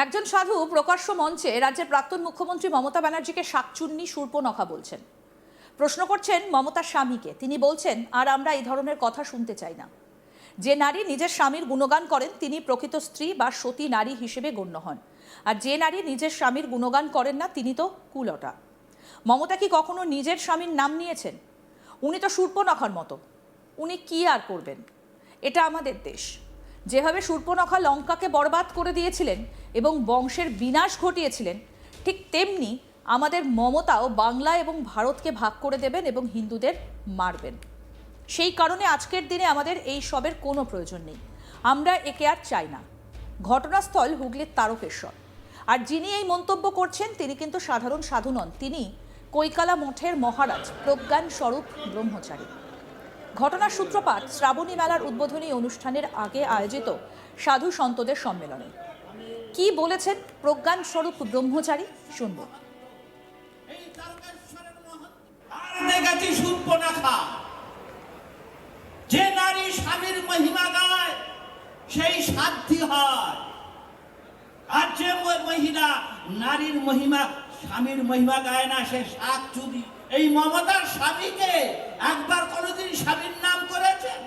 একজন সাধু প্রকাশ্য মঞ্চে রাজ্যের প্রাক্তন মুখ্যমন্ত্রী মমতা ব্যানার্জিকে শাকচুন্নি শূর্পনখা বলছেন। প্রশ্ন করছেন মমতার স্বামীকে। তিনি বলছেন, আর আমরা এই ধরনের কথা শুনতে চাই না। যে নারী নিজের স্বামীর গুণগান করেন তিনি প্রকৃত স্ত্রী বা সতী নারী হিসেবে গণ্য হন, আর যে নারী নিজের স্বামীর গুণগান করেন না তিনি তো কুলটা। মমতা কি কখনো নিজের স্বামীর নাম নিয়েছেন? উনি তো শূর্পনখার মতো, উনি কি আর করবেন? এটা আমাদের দেশ। যেভাবে শূর্পনখা লঙ্কাকে বরবাদ করে দিয়েছিলেন এবং বংশের বিনাশ ঘটিয়েছিলেন, ঠিক তেমনি আমাদের মমতাও বাংলা এবং ভারতকে ভাগ করে দেবেন এবং হিন্দুদের মারবেন। সেই কারণে আজকের দিনে আমাদের এই সবের কোনো প্রয়োজন নেই। আমরা একে আর চাই না। ঘটনাস্থল হুগলির তারকেশ্বর। আর যিনি এই মন্তব্য করছেন তিনি কিন্তু সাধারণ সাধু নন, তিনি কৈকালা মঠের মহারাজ প্রজ্ঞান স্বরূপ ব্রহ্মচারী। ঘটনার সূত্রপাত শ্রাবণী মেলার উদ্বোধনী অনুষ্ঠানের আগে আয়োজিত সাধু সন্তদের সম্মেলনে। কি বলেছেন প্রজ্ঞান স্বরূপ ব্রহ্মচারী শুনব। যে নারী স্বামীর মহিমা গায় সেই সাধ্যি হয়, আর যে মহিলা নারীর মহিমা স্বামীর মহিমা গায় না সে শাকচুরি। এই মমতার স্বামীকে একবার কোনদিন স্বামীর নাম করেছেন?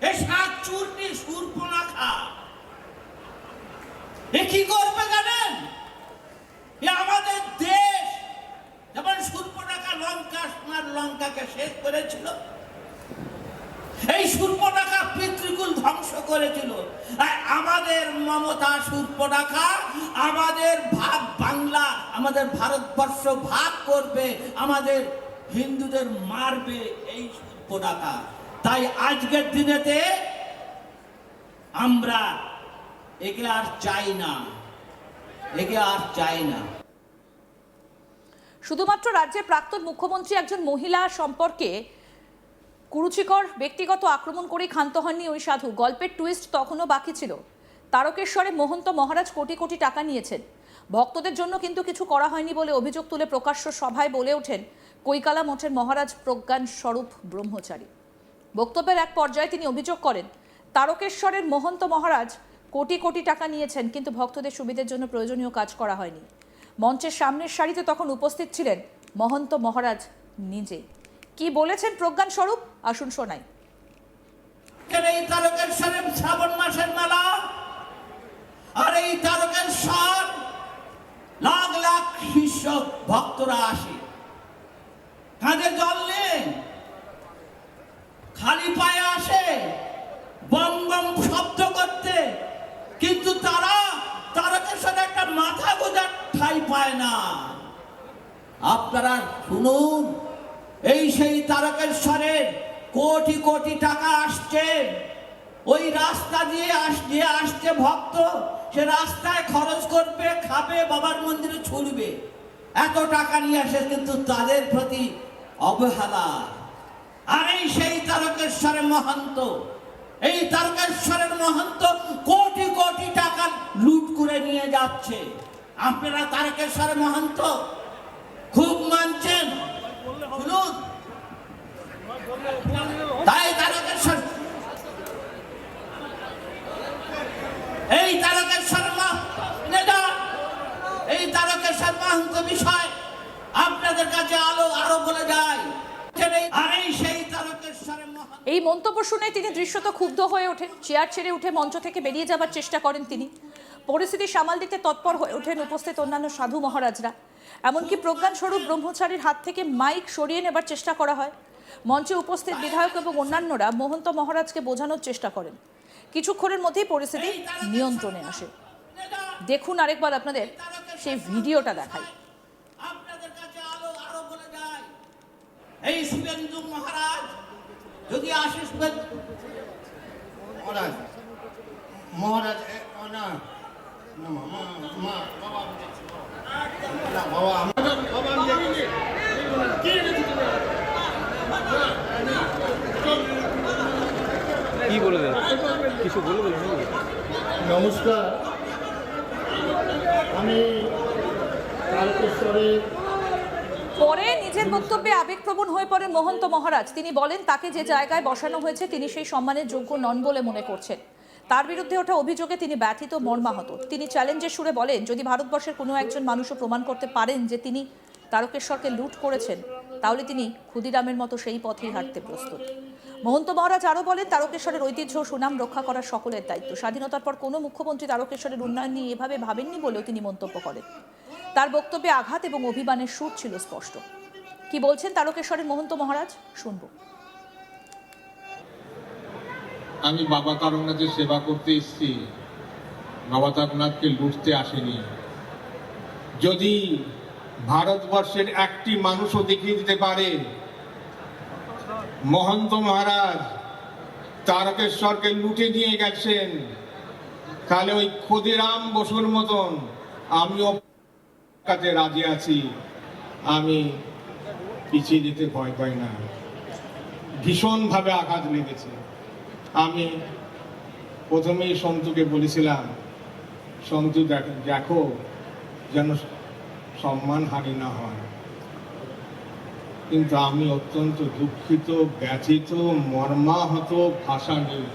এই শাকচুরি শূর্পনখা এ কি করবে জানেন? আমাদের দেশ যেমন শূর্পনখা লঙ্কাকে শেষ করেছিল, এই শূর্পনখা পিতৃকুল ধ্বংস করেছিল। আমাদের মমতা শূর্পনখা আমাদের ভাগ বাংলা, আমাদের ভারতবর্ষ ভাগ করবে, আমাদের হিন্দুদের মারবে এই শূর্পনখা। তাই আজকের দিনেতে আমরা একে আর চাই না, একে আর চাই না। শুধুমাত্র রাজ্যের প্রাক্তন মুখ্যমন্ত্রী একজন মহিলা সম্পর্কে কুরুচিকর ব্যক্তিগত আক্রমণ করে ক্ষান্ত হননি ওই সাধু। গল্পের টুইস্ট তখনও বাকি ছিল। তারকেশ্বরে মহন্ত মহারাজ কোটি কোটি টাকা নিয়েছেন, ভক্তদের জন্য কিন্তু কিছু করা হয়নি বলে অভিযোগ তুলে প্রকাশ্য সভায় বলে ওঠেন কৈকালা মঠের মহারাজ প্রজ্ঞান স্বরূপ ব্রহ্মচারী। বক্তব্যের এক পর্যায়ে তিনি অভিযোগ করেন, তারকেশ্বরের মহন্ত মহারাজ কোটি কোটি টাকা নিয়েছেন কিন্তু ভক্তদের সুবিধের জন্য প্রয়োজনীয় কাজ করা হয়নি। মঞ্চের সামনের সারিতে তখন উপস্থিত ছিলেন মহন্ত মহারাজ নিজে। কি বলেছেন প্রজ্ঞান স্বরূপ আসুন শোনাই। এই তারকেশ্বরে শ্রাবণ মাসের মেলা, আর এই তারকেশ্বর লাখ লাখ শিষ্য ভক্তরা আসে, কাঁধে জল নেই, খালি পায়ে আসে বম বম শব্দ করতে, কিন্তু তারা তারকেশ্বরে একটা মাথা গোজার ঠাঁই পায় না। আপনারা শুনুন, এই সেই তারকেশ্বরের কোটি কোটি টাকা আসছে, ওই রাস্তা দিয়ে আসছে ভক্ত, সে রাস্তায় খরচ করবে, খাবে, বাবার মন্দিরে ছুড়বে, এত টাকা নিয়ে আসে, কিন্তু তাদের প্রতি অবহেলা। আর এই সেই তারকেশ্বরের মহন্ত, এই তারকেশ্বরের মহন্ত কোটি কোটি টাকা লুট করে নিয়ে যাচ্ছে। আপনারা তারকেশ্বরের মহন্ত খুব মানছেন, শুনুন। তাই তারকেশ্বর, এই তারকেশ্বর এই তারকেশ্বর মহন্ত বিষয় আপনাদের কাছে আরো বলে যায়। আর এই সেই তারকেশ্বরের মহন্ত। এই মন্তব্য শুনে তিনি দৃশ্যত ক্ষুব্ধ হয়ে ওঠেন। চেয়ার ছেড়ে উঠে মঞ্চ থেকে বেরিয়ে যাবার চেষ্টা করেন তিনি। পরিস্থিতি সামাল দিতে তৎপর হয়ে ওঠেন উপস্থিত অন্যান্য সাধু মহারাজরা। এমনকি প্রজ্ঞান স্বরূপ ব্রহ্মচারীর হাত থেকে মাইক সরিয়ে নেবার চেষ্টা করা হয়। মঞ্চে উপস্থিত বিধায়ক এবং অন্যান্যরা মহন্ত মহারাজকে বোঝানোর চেষ্টা করেন। কিছুক্ষণের মধ্যেই পরিস্থিতি নিয়ন্ত্রণে আসে। দেখুন আরেকবার আপনাদের সেই ভিডিওটা দেখাই। আপনাদের কাছে আরো বলে যায়, এই শুভেন্দু মহারাজ যদি আশিস মহারাজ মহারাজ না কি বলে দেন, কিছু বলে দেন। নমস্কার, আমি তারকেশ্বরে। পরে নিজের বক্তব্যে আবেগপ্রবণ হয়ে পড়েন মহন্ত মহারাজ। তিনি বলেন তাকে যে জায়গায় বসানো হয়েছে তিনি সেই সম্মানের যোগ্য নন বলে মনে করছেন। তার বিরুদ্ধে ওঠা অভিযোগে তিনি ব্যথিত, মর্মাহত। তিনি চ্যালেঞ্জের সুরে বলেন, যদি ভারতবর্ষের কোনো একজন মানুষও প্রমাণ করতে পারেন যে তিনি তারকেশ্বরকে লুট করেছেন, তাহলে তিনি ক্ষুদিরামের মতো সেই পথেই হাঁটতে প্রস্তুত। মহন্ত মহারাজ আরও বলেন, তারকেশ্বরের ঐতিহ্য ও সুনাম রক্ষা করা সকলের দায়িত্ব। স্বাধীনতার পর কোনো মুখ্যমন্ত্রী তারকেশ্বরের উন্নয়ন নিয়ে এভাবে ভাবেননি বলেও তিনি মন্তব্য করেন। তার বক্তব্যে আঘাত এবং অভিমানের সুর ছিল স্পষ্ট। কি বলছেন তারকেশ্বরের মহন্ত মহারাজ, শুনব। আমি বাবা তারকনাথের সেবা করতে এসেছি, বাবা তারকনাথকে লুটতে আসেনি। যদি ভারতবর্ষের একটি মানুষও দেখিয়ে দিতে পারে মহন্ত মহারাজ তারকেশ্বরকে লুটে নিয়ে গেছেন, তাহলে ওই ক্ষুদিরাম বসুর মতন আমিও কাছে রাজি আছি। আমি পিছিয়ে যেতে ভয় পাই না। ভীষণভাবে আঘাত লেগেছে। আমি প্রথমেই সন্তুকে বলেছিলাম, সন্তু দেখো যেন সম্মান হানি না হয়। কিন্তু আমি অত্যন্ত দুঃখিত, ব্যথিত, মর্মাহত, ভাষা নেই।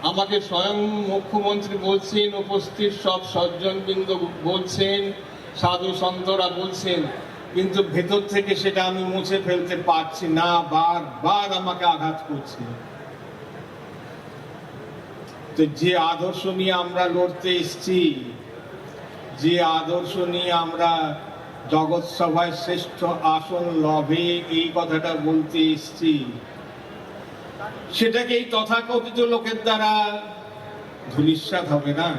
আমাকে স্বয়ং মুখ্যমন্ত্রী বলছেন, উপস্থিত সব সজ্জনবৃন্দ বলছেন, সাধু সন্তরা বলছেন, কিন্তু ভেতর থেকে সেটা আমি মুছে ফেলতে পারছি না। বারবার আমাকে আঘাত করছে। তো যে আদর্শ নিয়ে আমরা লড়তে এসেছি, যে আদর্শ নিয়ে আমরা জগৎ সভায় শ্রেষ্ঠ আসন লভে এই কথাটা বলতে এসেছি, সেটাকে এই তথাকথিত লোকের দ্বারা ধূলিসাৎ হবে না।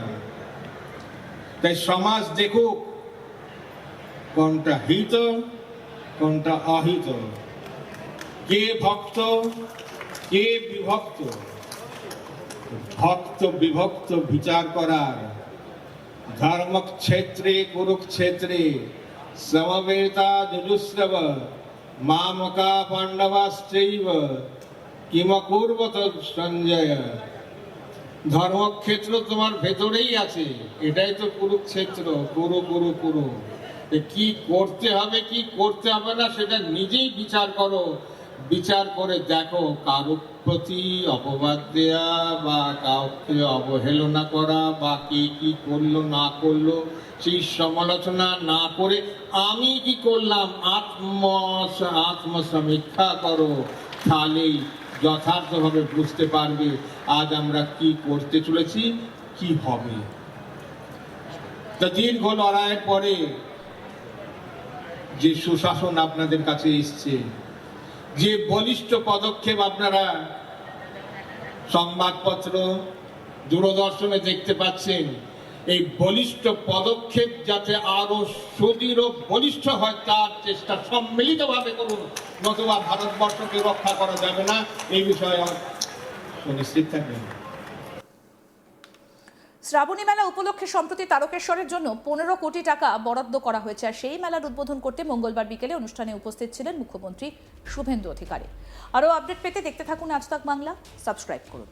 তাই সমাজ দেখুক কোনটা হিত, কোনটা অহিত, কে ভক্ত, কে বিভক্ত। ভক্ত বিভক্ত বিচার করার ধর্মক্ষেত্রে কুরুক্ষেত্রে সমবেতা যজুস্রব মামকা পাণ্ডবাশ্চৈব কিমকুর্বত সঞ্জয়। ধর্মক্ষেত্র তোমার ভেতরেই আছে, এটাই তো কুরুক্ষেত্র। কুরু কুরু কুরু, কি করতে হবে কি করতে হবে না সেটা নিজেই বিচার করো। বিচার করে দেখো, কারোর প্রতি অপবাদ দেয়া বা কাউকে অবহেলনা করা বা কে কি করলো না করলো সেই সমালোচনা না করে আমি কি করলাম আত্মসমীক্ষা করো, তাহলেই যথার্থভাবে বুঝতে পারবে আজ আমরা কি করতে চলেছি, কি হবে। তা দীর্ঘ লড়াইয়ের পরে যে সুশাসন আপনাদের কাছে এসছে, যে বলিষ্ঠ পদক্ষেপ আপনারা সংবাদপত্র দূরদর্শনে দেখতে পাচ্ছেন, এই বলিষ্ঠ পদক্ষেপ যাতে আরো সুদৃঢ় বলিষ্ঠ হয় তার চেষ্টা সম্মিলিতভাবে করুন, নতুবা ভারতবর্ষকে রক্ষা করা যাবে না। এই বিষয়ে সুনিশ্চিত থাকবেন। শ্রাবণী মেলা উপলক্ষে সম্প্রতি তারকেশ্বরের জন্য 15 কোটি টাকা বরাদ্দ করা হয়েছে। আর সেই মেলার উদ্বোধন করতে মঙ্গলবার বিকেলে অনুষ্ঠানে উপস্থিত ছিলেন মুখ্যমন্ত্রী শুভেন্দু অধিকারী। আরও আপডেট পেতে দেখতে থাকুন আজ তাক বাংলা, সাবস্ক্রাইব করুন।